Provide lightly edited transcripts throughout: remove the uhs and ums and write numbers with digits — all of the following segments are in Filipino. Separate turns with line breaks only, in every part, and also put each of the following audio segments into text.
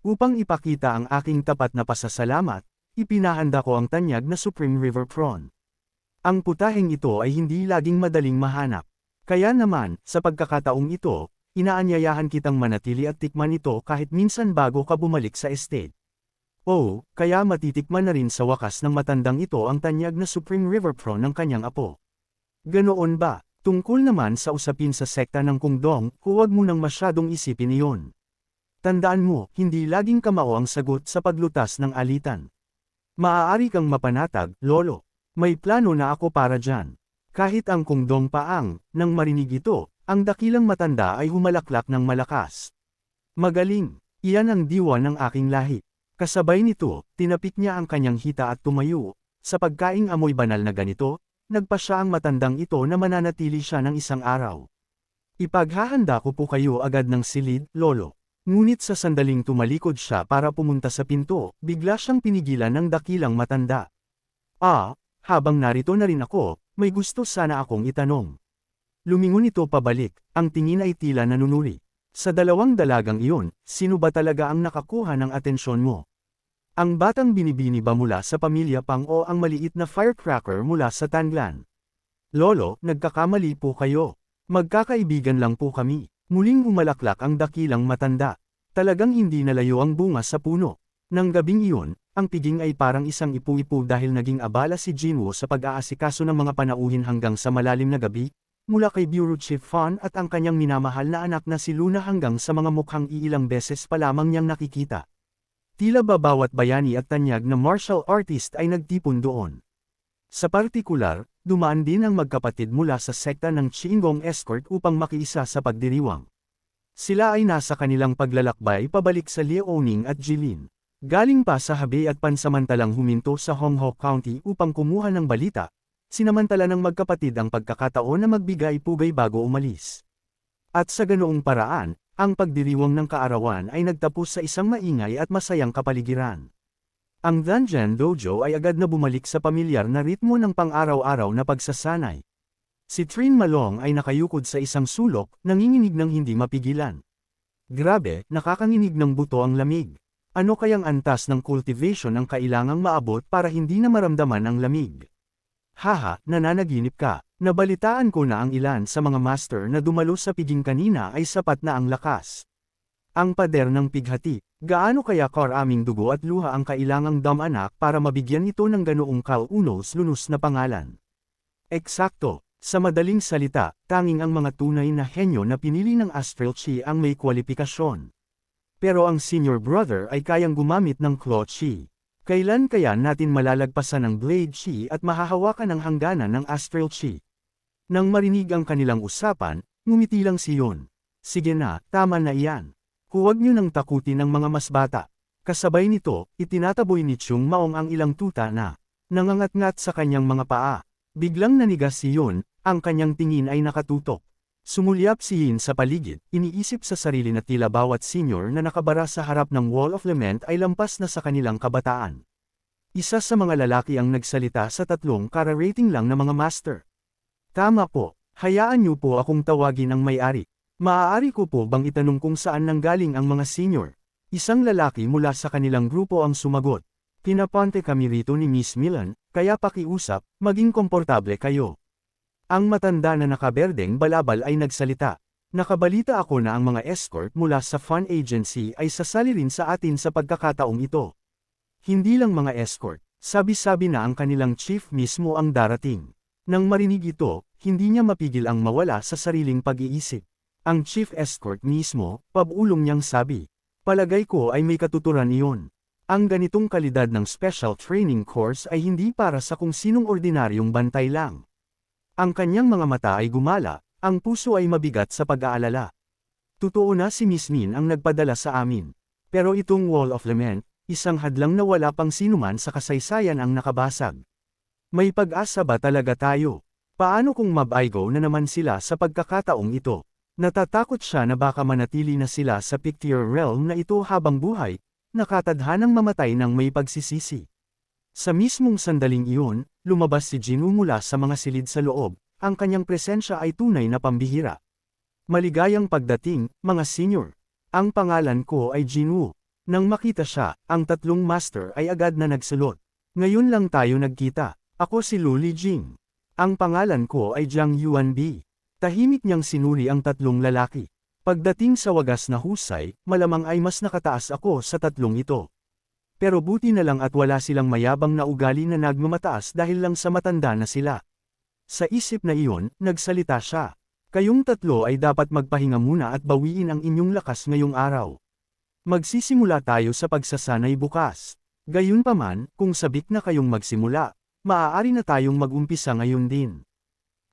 Upang ipakita ang aking tapat na pasasalamat, ipinahanda ko ang tanyag na Supreme River Prawn. Ang putaheng ito ay hindi laging madaling mahanap. Kaya naman, sa pagkakataong ito, inaanyayahan kitang manatili at tikman ito kahit minsan bago ka bumalik sa estate. Oh, kaya matitikman na rin sa wakas ng matandang ito ang tanyag na Supreme River Prawn ng kanyang apo. Ganoon ba? Tungkol naman sa usapin sa sekta ng Kungdong, huwag mo nang masyadong isipin iyon. Tandaan mo, hindi laging kamao ang sagot sa paglutas ng alitan. Maaari kang mapanatag, lolo. May plano na ako para dyan. Kahit ang Kungdong paang, nang marinig ito, ang dakilang matanda ay humalaklak ng malakas. Magaling, iyan ang diwa ng aking lahi. Kasabay nito, tinapik niya ang kanyang hita at tumayo. Sa pagkaing amoy banal na ganito, nagpa siya ang matandang ito na mananatili siya ng isang araw. Ipaghahanda ko po kayo agad ng silid, lolo. Ngunit sa sandaling tumalikod siya para pumunta sa pinto, bigla siyang pinigilan ng dakilang matanda. Habang narito na rin ako, may gusto sana akong itanong. Lumingon ito pabalik, ang tingin ay tila nanunuri. Sa dalawang dalagang iyon, sino ba talaga ang nakakuha ng atensyon mo? Ang batang binibini ba mula sa pamilya Pang o ang maliit na firecracker mula sa Tanglan? Lolo, nagkakamali po kayo. Magkakaibigan lang po kami. Muling umalaklak ang dakilang matanda. Talagang hindi nalayo ang bunga sa puno. Nang gabing iyon, ang piging ay parang isang ipu-ipu dahil naging abala si Jinwoo sa pag-aasikaso ng mga panauhin hanggang sa malalim na gabi, mula kay Bureau Chief Fan at ang kanyang minamahal na anak na si Luna hanggang sa mga mukhang iilang beses pa lamang niyang nakikita. Tila ba bawat bayani at tanyag na martial artist ay nagtipon doon. Sa partikular, dumaan din ang magkapatid mula sa sekta ng Chiingong Escort upang makiisa sa pagdiriwang. Sila ay nasa kanilang paglalakbay pabalik sa Liaoning at Jilin. Galing pa sa Hebei at pansamantalang huminto sa Hongho County upang kumuha ng balita, sinamantala ng magkapatid ang pagkakataon na magbigay pugay bago umalis. At sa ganoong paraan, ang pagdiriwang ng kaarawan ay nagtapos sa isang maingay at masayang kapaligiran. Ang Danjan Dojo ay agad na bumalik sa pamilyar na ritmo ng pang-araw-araw na pagsasanay. Si Trin Malong ay nakayukod sa isang sulok, nanginginig ng hindi mapigilan. Grabe, nakakanginig ng buto ang lamig. Ano kayang antas ng cultivation ang kailangang maabot para hindi na maramdaman ang lamig? Haha, nananaginip ka. Nabalitaan ko na ang ilan sa mga master na dumalo sa piging kanina ay sapat na ang lakas. Ang pader ng pighati, gaano kaya karaming dugo at luha ang kailangang damanak para mabigyan ito ng ganoong kaunos-lunos na pangalan? Eksakto, sa madaling salita, tanging ang mga tunay na henyo na pinili ng Astral Chi ang may kwalifikasyon. Pero ang senior brother ay kayang gumamit ng Claw Chi. Kailan kaya natin malalagpasan ang Blade Chi at mahahawakan ang hangganan ng Astral Chi? Nang marinig ang kanilang usapan, ngumiti lang si Yon. Sige na, tama na iyan. Huwag niyo nang takutin ang mga mas bata. Kasabay nito, itinataboy ni Chung Maong ang ilang tuta na nangangat-ngat sa kanyang mga paa. Biglang nanigas si Yon, ang kanyang tingin ay nakatutok. Sumulyap si Yin sa paligid, iniisip sa sarili na tila bawat senior na nakabara sa harap ng Wall of Lament ay lampas na sa kanilang kabataan. Isa sa mga lalaki ang nagsalita sa tatlong kara-rating lang na mga master. Tama po, hayaan niyo po akong tawagin ang may-ari. Maaari ko po bang itanong kung saan nanggaling ang mga senior? Isang lalaki mula sa kanilang grupo ang sumagot. Pinaponte kami rito ni Miss Milan, kaya pakiusap, maging komportable kayo. Ang matanda na nakaberdeng balabal ay nagsalita. Nakabalita ako na ang mga escort mula sa fun agency ay sasali rin sa atin sa pagkakataong ito. Hindi lang mga escort, sabi-sabi na ang kanilang chief mismo ang darating. Nang marinig ito, hindi niya mapigil ang mawala sa sariling pag-iisip. Ang chief escort mismo, pabulong niyang sabi. Palagay ko ay may katuturan iyon. Ang ganitong kalidad ng special training course ay hindi para sa kung sinong ordinaryong bantay lang. Ang kanyang mga mata ay gumala, ang puso ay mabigat sa pag-aalala. Totoo na si Miss Min ang nagpadala sa amin. Pero itong Wall of Lament, isang hadlang na wala pang sinuman sa kasaysayan ang nakabasag. May pag-asa ba talaga tayo? Paano kung mabaigo na naman sila sa pagkakataong ito? Natatakot siya na baka manatili na sila sa picture realm na ito habang buhay, nakatadhanang mamatay ng may pagsisisi. Sa mismong sandaling iyon, lumabas si Jinwoo mula sa mga silid sa loob, ang kanyang presensya ay tunay na pambihira. Maligayang pagdating, mga senior. Ang pangalan ko ay Jinwoo. Nang makita siya, ang tatlong master ay agad na nagsulot. Ngayon lang tayo nagkita. Ako si Lu Lijing. Ang pangalan ko ay Jiang Yuanbi. Tahimik niyang sinuri ang tatlong lalaki. Pagdating sa wagas na husay, malamang ay mas nakataas ako sa tatlong ito. Pero buti na lang at wala silang mayabang na ugali na nagmamataas dahil lang sa matanda na sila. Sa isip na iyon, nagsalita siya. Kayong tatlo ay dapat magpahinga muna at bawiin ang inyong lakas ngayong araw. Magsisimula tayo sa pagsasanay bukas. Gayunpaman, kung sabik na kayong magsimula, maaari na tayong mag-umpisa ngayon din.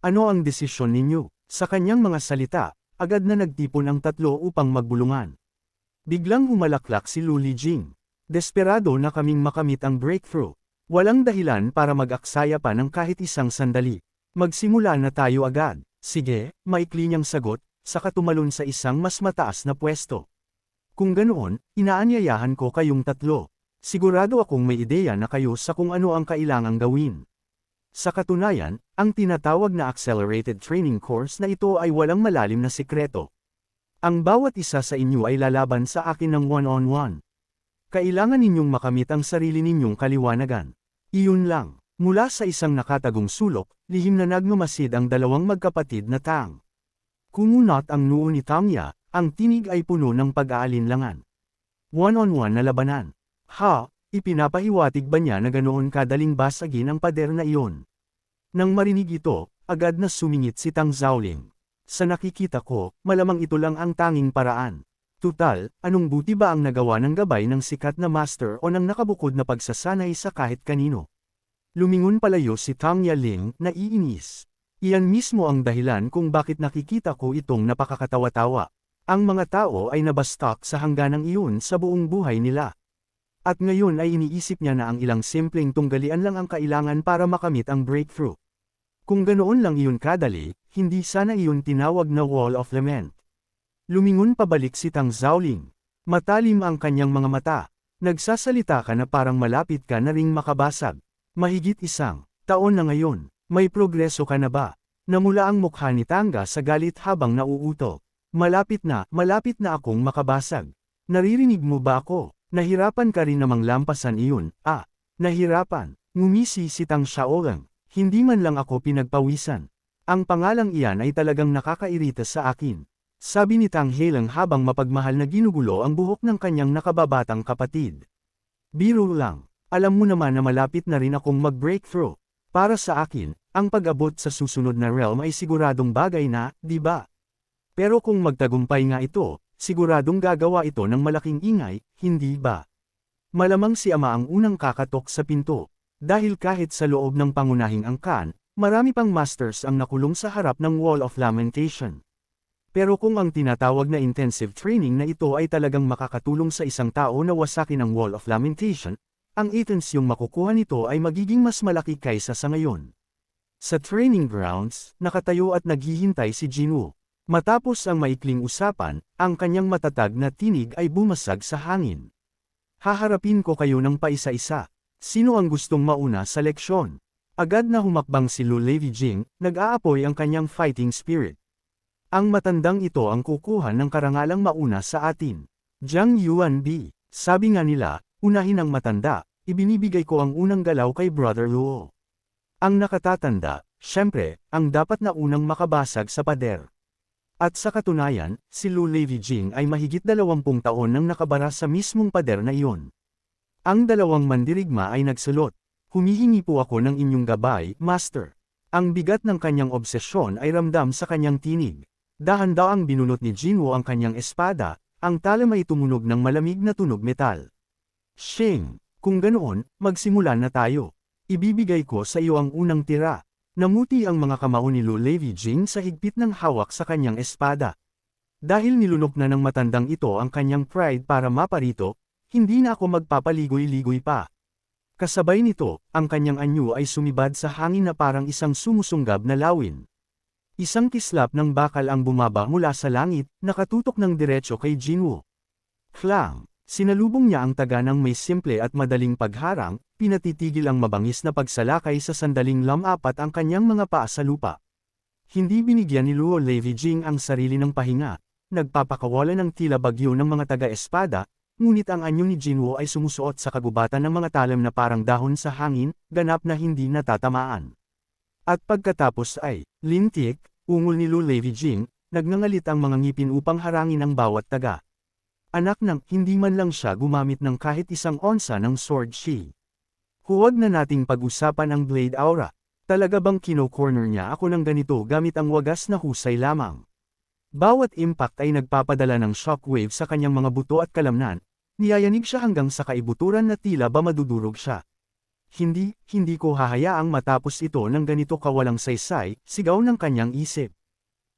Ano ang desisyon ninyo? Sa kanyang mga salita, agad na nagtipon ang tatlo upang magbulungan. Biglang humalaklak si Lu Lijing. Desperado na kaming makamit ang breakthrough. Walang dahilan para mag-aksaya pa ng kahit isang sandali. Magsimula na tayo agad. Sige, maikli niyang sagot, saka tumalon sa isang mas mataas na pwesto. Kung ganoon, inaanyayahan ko kayong tatlo. Sigurado akong may ideya na kayo sa kung ano ang kailangang gawin. Sa katunayan, ang tinatawag na accelerated training course na ito ay walang malalim na sikreto. Ang bawat isa sa inyo ay lalaban sa akin ng one-on-one. Kailangan ninyong makamit ang sarili ninyong kaliwanagan. Iyon lang. Mula sa isang nakatagong sulok, lihim na nagmamasid ang dalawang magkapatid na Tang. Kumunot ang noo ni Tangya, ang tinig ay puno ng pag-aalinlangan. One-on-one na labanan. Ha, ipinapahiwatig ba niya na ganoon kadaling basagin ang pader na iyon? Nang marinig ito, agad na sumingit si Tang Zhaoling. Sa nakikita ko, malamang ito lang ang tanging paraan. Tutal, anong buti ba ang nagawa ng gabay ng sikat na master o ng nakabukod na pagsasanay sa kahit kanino? Lumingon palayo si Tang Yaling, naiinis. Iyan mismo ang dahilan kung bakit nakikita ko itong napakakatawa-tawa. Ang mga tao ay nabastak sa hangganang iyon sa buong buhay nila. At ngayon ay iniisip niya na ang ilang simpleng tunggalian lang ang kailangan para makamit ang breakthrough. Kung ganoon lang iyon kadali, hindi sana iyon tinawag na Wall of Lament. Lumingon pabalik si Tang Zhaoling. Matalim ang kanyang mga mata. Nagsasalita ka na parang malapit ka na ring makabasag. Mahigit isang taon na ngayon, may progreso ka na ba? Namula ang mukha ni Tangga sa galit habang nauuto. Malapit na akong makabasag. Naririnig mo ba ako? Nahirapan ka rin namang lampasan iyon, nahirapan. Ngumisi si Tang Xiaolang. Hindi man lang ako pinagpawisan. Ang pangalang iyan ay talagang nakakairita sa akin. Sabi ni Tang Heilang habang mapagmahal na ginugulo ang buhok ng kanyang nakababatang kapatid. Biro lang. Alam mo naman na malapit na rin akong mag-breakthrough. Para sa akin, ang pag-abot sa susunod na realm ay siguradong bagay na, di ba? Pero kung magtagumpay nga ito, siguradong gagawa ito ng malaking ingay, hindi ba? Malamang si Ama ang unang kakatok sa pinto. Dahil kahit sa loob ng pangunahing angkan, marami pang masters ang nakulong sa harap ng Wall of Lamentation. Pero kung ang tinatawag na intensive training na ito ay talagang makakatulong sa isang tao na wasakin ang Wall of Lamentation, ang essence yung makukuha nito ay magiging mas malaki kaysa sa ngayon. Sa training grounds, nakatayo at naghihintay si Jinwoo. Matapos ang maikling usapan, ang kanyang matatag na tinig ay bumasag sa hangin. Haharapin ko kayo ng paisa-isa. Sino ang gustong mauna sa leksyon? Agad na humakbang si Lu Lijing, nag-aapoy ang kanyang fighting spirit. Ang matandang ito ang kukuha ng karangalang mauna sa atin. Jiang Yuanbi, sabi nga nila, unahin ang matanda, ibinibigay ko ang unang galaw kay Brother Luo. Ang nakatatanda, syempre, ang dapat na unang makabasag sa pader. At sa katunayan, si Lu Lijing ay mahigit 20 taon nang nakabara sa mismong pader na iyon. Ang dalawang mandirigma ay nagsulot. Humihingi po ako ng inyong gabay, Master. Ang bigat ng kanyang obsesyon ay ramdam sa kanyang tinig. Dahan-daang binunot ni Jinwoo ang kanyang espada, ang talam ay tumunog ng malamig na tunog metal. Shing, kung ganoon, magsimula na tayo. Ibibigay ko sa iyo ang unang tira. Namuti ang mga kamao ni Lu Lijing sa higpit ng hawak sa kanyang espada. Dahil nilunok na ng matandang ito ang kanyang pride para maparito, hindi na ako magpapaligoy-ligoy pa. Kasabay nito, ang kanyang anyo ay sumibad sa hangin na parang isang sumusunggab na lawin. Isang kislap ng bakal ang bumaba mula sa langit, nakatutok ng diretso kay Jinwoo. Klang! Sinalubong niya ang taga ng may simple at madaling pagharang, pinatitigil ang mabangis na pagsalakay sa sandaling lamapat ang kanyang mga paa sa lupa. Hindi binigyan ni Luo Lijing ang sarili ng pahinga, nagpapakawala ng tila bagyo ng mga taga-espada, ngunit ang anyo ni Jinwoo ay sumusuot sa kagubatan ng mga talim na parang dahon sa hangin, ganap na hindi natatamaan. At pagkatapos ay, lintik, ungol ni Lu Levi-jing, nagngangalit ang mga ngipin upang harangin ang bawat taga. Anak ng, hindi man lang siya gumamit ng kahit isang onsa ng sword shi. Huwag na nating pag-usapan ang Blade Aura. Talaga bang kino-corner niya ako ng ganito gamit ang wagas na husay lamang? Bawat impact ay nagpapadala ng shockwave sa kanyang mga buto at kalamnan, niyayanig siya hanggang sa kaibuturan na tila ba madudurog siya. Hindi ko hahayaang matapos ito ng ganito kawalang saysay, sigaw ng kanyang isip.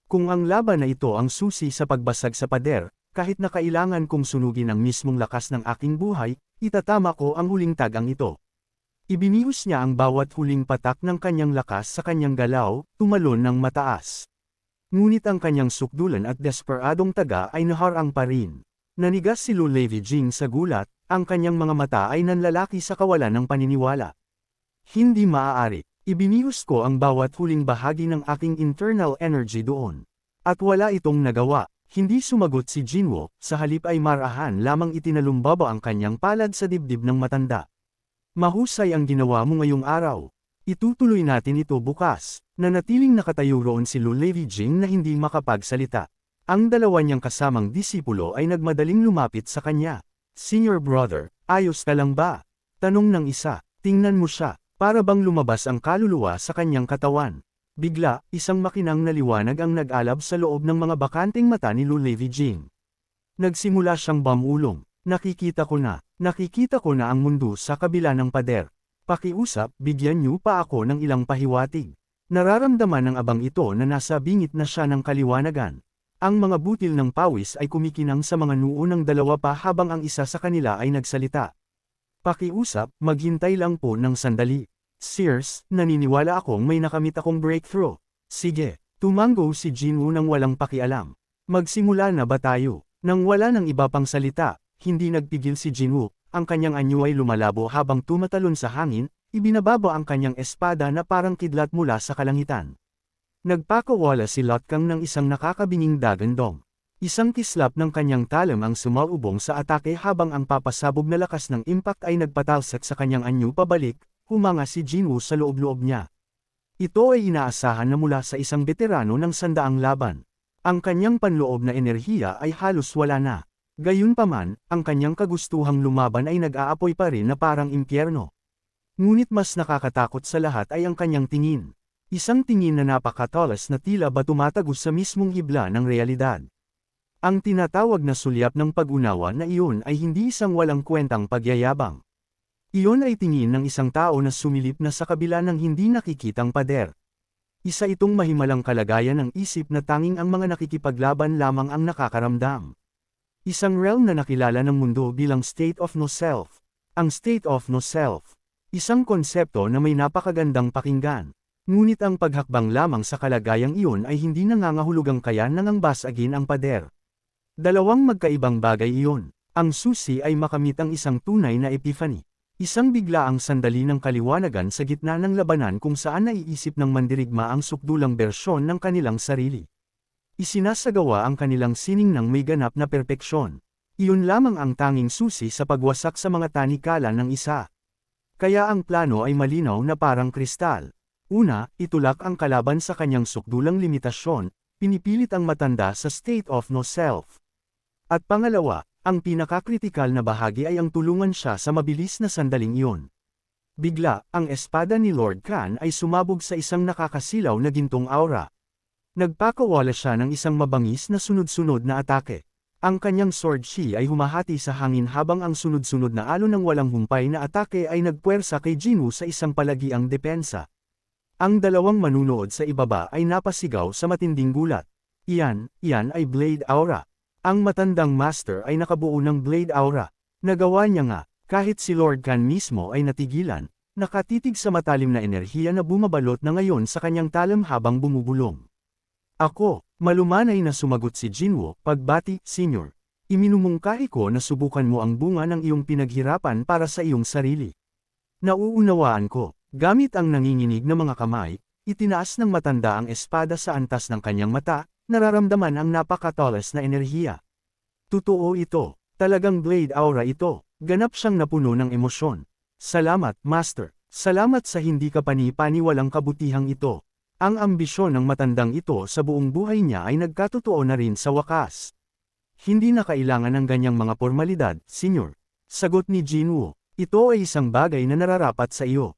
Kung ang laban na ito ang susi sa pagbasag sa pader, kahit na kailangan kong sunugin ang mismong lakas ng aking buhay, itatama ko ang huling tagang ito. Ibinihus niya ang bawat huling patak ng kanyang lakas sa kanyang galaw, tumalon ng mataas. Ngunit ang kanyang sukdulan at desperadong taga ay naharang pa rin. Nanigas si Lu Levi-jing sa gulat, ang kanyang mga mata ay nanlalaki sa kawalan ng paniniwala. Hindi maaari, ibinihus ko ang bawat huling bahagi ng aking internal energy doon. At wala itong nagawa, hindi sumagot si Jinwoo, sa halip ay marahan lamang itinalumbaba ang kanyang palad sa dibdib ng matanda. Mahusay ang ginawa mo ngayong araw. Itutuloy natin ito bukas. Nanatiling nakatayo roon si Lu Levi-jing na hindi makapagsalita. Ang dalawa niyang kasamang disipulo ay nagmadaling lumapit sa kanya. Senior brother, ayos ka lang ba? Tanong ng isa, tingnan mo siya, para bang lumabas ang kaluluwa sa kanyang katawan. Bigla, isang makinang na liwanag ang nag-alab sa loob ng mga bakanting mata ni Lu Levi-jing. Nagsimula siyang bamulong. Nakikita ko na ang mundo sa kabila ng pader. Pakiusap, bigyan niyo pa ako ng ilang pahiwatig. Nararamdaman ng abang ito na nasa bingit na siya ng kaliwanagan. Ang mga butil ng pawis ay kumikinang sa mga noo ng dalawa pa habang ang isa sa kanila ay nagsalita. Pakiusap, maghintay lang po ng sandali. Sears, naniniwala akong may nakamit akong breakthrough. Sige, tumango si Jinwoo nang walang pakialam. Magsimula na ba tayo? Nang wala ng iba pang salita, hindi nagpigil si Jinwoo, ang kanyang anyo ay lumalabo habang tumatalon sa hangin, ibinababa ang kanyang espada na parang kidlat mula sa kalangitan. Nagpakawala si Lotkang ng isang nakakabinging dagandong. Isang kislap ng kanyang talim ang sumaubong sa atake habang ang papasabog na lakas ng impact ay nagpatalsik sa kanyang anyo pabalik, humanga si Jinwoo sa loob-loob niya. Ito ay inaasahan na mula sa isang veterano ng sandaang laban. Ang kanyang panloob na enerhiya ay halos wala na. Gayunpaman, ang kanyang kagustuhang lumaban ay nag-aapoy pa rin na parang impyerno. Ngunit mas nakakatakot sa lahat ay ang kanyang tingin. Isang tingin na napakatalas na tila ba tumatagos sa mismong hibla ng realidad. Ang tinatawag na sulyap ng pag-unawa na iyon ay hindi isang walang kwentang pagyayabang. Iyon ay tingin ng isang tao na sumilip na sa kabila ng hindi nakikitang pader. Isa itong mahimalang kalagayan ng isip na tanging ang mga nakikipaglaban lamang ang nakakaramdam. Isang realm na nakilala ng mundo bilang state of no self. Ang state of no self. Isang konsepto na may napakagandang pakinggan. Ngunit ang paghakbang lamang sa kalagayang iyon ay hindi nangangahulugang kaya nang basagin ang pader. Dalawang magkaibang bagay iyon. Ang susi ay makamit ang isang tunay na epiphany. Isang biglaang sandali ng kaliwanagan sa gitna ng labanan kung saan naiisip ng mandirigma ang sukdulang bersyon ng kanilang sarili. Isinasagawa ang kanilang sining ng may ganap na perpeksyon. Iyon lamang ang tanging susi sa pagwasak sa mga tanikala ng isa. Kaya ang plano ay malinaw na parang kristal. Una, itulak ang kalaban sa kanyang sukdulang limitasyon, pinipilit ang matanda sa state of no self. At pangalawa, ang pinakakritikal na bahagi ay ang tulungan siya sa mabilis na sandaling iyon. Bigla, ang espada ni Lord Khan ay sumabog sa isang nakakasilaw na gintong aura. Nagpakawala siya ng isang mabangis na sunod-sunod na atake. Ang kanyang sword shi ay humahati sa hangin habang ang sunod-sunod na alon ng walang humpay na atake ay nagpuwersa kay Jinwoo sa isang palagiang depensa. Ang dalawang manunood sa ibaba ay napasigaw sa matinding gulat. Iyan ay Blade Aura. Ang matandang master ay nakabuo ng Blade Aura. Nagawa niya nga, kahit si Lord Khan mismo ay natigilan, nakatitig sa matalim na enerhiya na bumabalot na ngayon sa kanyang talam habang bumubulong. Ako, malumanay na sumagot si Jinwoo, pagbati, Senior. Iminumungkahi ko na subukan mo ang bunga ng iyong pinaghirapan para sa iyong sarili. Nauunawaan ko, gamit ang nanginginig na mga kamay, itinaas ng matanda ang espada sa antas ng kanyang mata, nararamdaman ang napakatalas na enerhiya. Totoo ito, Talagang Blade Aura ito, ganap siyang napuno ng emosyon. Salamat, Master. Salamat sa hindi kapani-paniwalang kabutihang ito. Ang ambisyon ng matandang ito sa buong buhay niya ay nagkatotoo na rin sa wakas. Hindi na kailangan ng ganyang mga formalidad, Senyor. Sagot ni Jinwoo. Ito ay isang bagay na nararapat sa iyo.